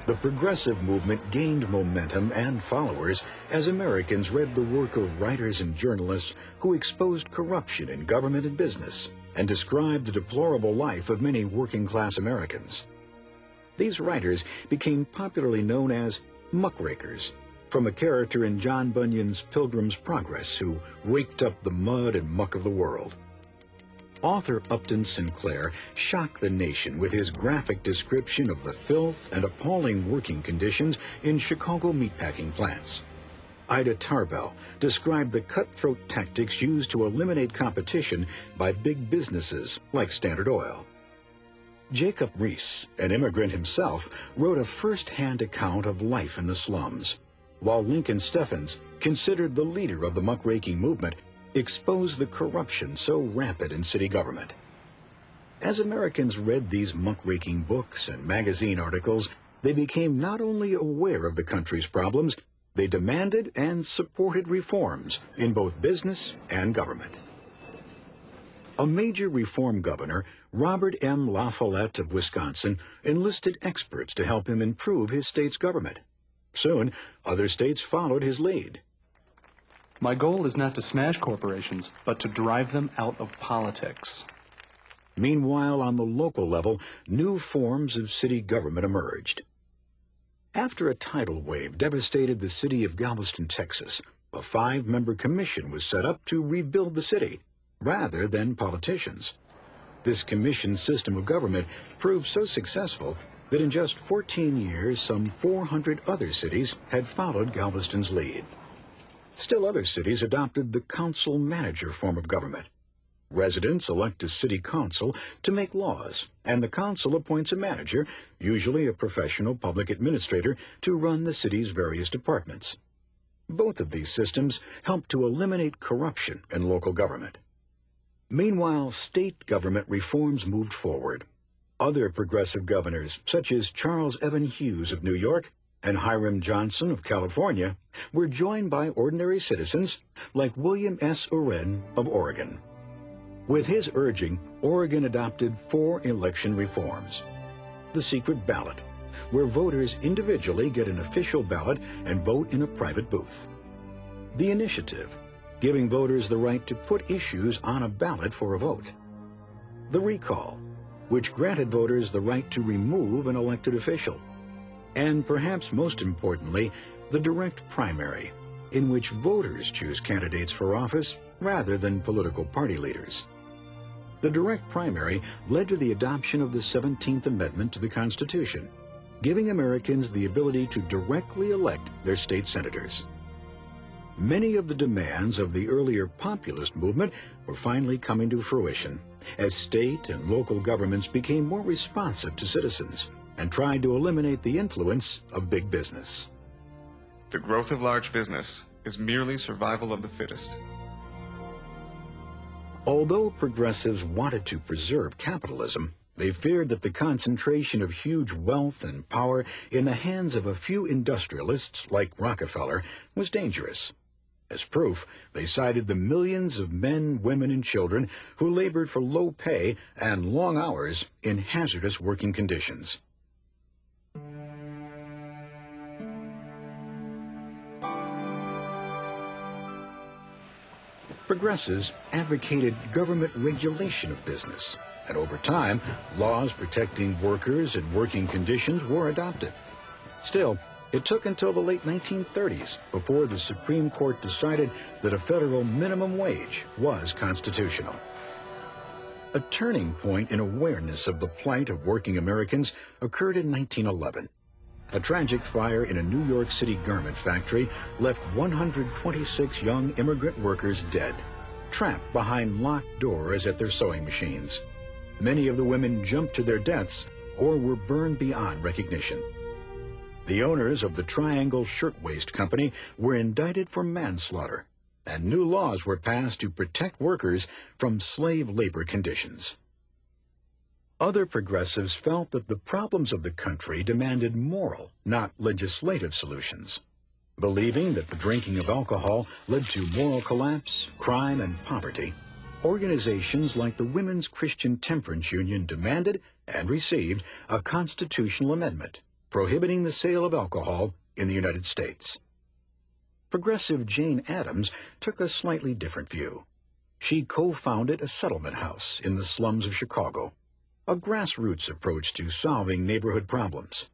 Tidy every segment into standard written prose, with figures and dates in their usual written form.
The progressive movement gained momentum and followers as Americans read the work of writers and journalists who exposed corruption in government and business and described the deplorable life of many working-class Americans. These writers became popularly known as muckrakers, from a character in John Bunyan's Pilgrim's Progress who raked up the mud and muck of the world. Author Upton Sinclair shocked the nation with his graphic description of the filth and appalling working conditions in Chicago meatpacking plants. Ida Tarbell described the cutthroat tactics used to eliminate competition by big businesses like Standard Oil. Jacob Riis, an immigrant himself, wrote a first-hand account of life in the slums, while Lincoln Steffens, considered the leader of the muckraking movement, exposed the corruption so rampant in city government. As Americans read these muckraking books and magazine articles, they became not only aware of the country's problems, they demanded and supported reforms in both business and government. A major reform governor, Robert M. La Follette of Wisconsin, enlisted experts to help him improve his state's government. Soon, other states followed his lead. My goal is not to smash corporations, but to drive them out of politics. Meanwhile, on the local level, new forms of city government emerged. After a tidal wave devastated the city of Galveston, Texas, a 5-member commission was set up to rebuild the city, rather than politicians. This commission system of government proved so successful that in just 14 years, some 400 other cities had followed Galveston's lead. Still other cities adopted the council-manager form of government. Residents elect a city council to make laws, and the council appoints a manager, usually a professional public administrator, to run the city's various departments. Both of these systems help to eliminate corruption in local government. Meanwhile, state government reforms moved forward. Other progressive governors, such as Charles Evan Hughes of New York and Hiram Johnson of California, were joined by ordinary citizens like William S. Uren of Oregon. With his urging, Oregon adopted 4 election reforms. The secret ballot, where voters individually get an official ballot and vote in a private booth. The initiative, giving voters the right to put issues on a ballot for a vote. The recall, which granted voters the right to remove an elected official. And perhaps most importantly, the direct primary, in which voters choose candidates for office rather than political party leaders. The direct primary led to the adoption of the 17th Amendment to the Constitution, giving Americans the ability to directly elect their state senators. Many of the demands of the earlier populist movement were finally coming to fruition as state and local governments became more responsive to citizens and tried to eliminate the influence of big business. The growth of large business is merely survival of the fittest. Although progressives wanted to preserve capitalism, they feared that the concentration of huge wealth and power in the hands of a few industrialists like Rockefeller was dangerous. As proof, they cited the millions of men, women, and children who labored for low pay and long hours in hazardous working conditions. Progressives advocated government regulation of business, and over time, laws protecting workers and working conditions were adopted. Still, it took until the late 1930s before the Supreme Court decided that a federal minimum wage was constitutional. A turning point in awareness of the plight of working Americans occurred in 1911. A tragic fire in a New York City garment factory left 126 young immigrant workers dead, trapped behind locked doors at their sewing machines. Many of the women jumped to their deaths or were burned beyond recognition. The owners of the Triangle Shirtwaist Company were indicted for manslaughter, and new laws were passed to protect workers from slave labor conditions. Other progressives felt that the problems of the country demanded moral, not legislative solutions. Believing that the drinking of alcohol led to moral collapse, crime, and poverty, organizations like the Women's Christian Temperance Union demanded and received a constitutional amendment prohibiting the sale of alcohol in the United States. Progressive Jane Addams took a slightly different view. She co-founded a settlement house in the slums of Chicago, a grassroots approach to solving neighborhood problems.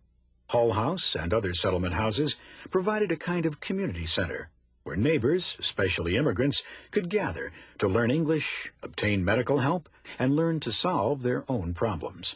Hull House and other settlement houses provided a kind of community center where neighbors, especially immigrants, could gather to learn English, obtain medical help, and learn to solve their own problems.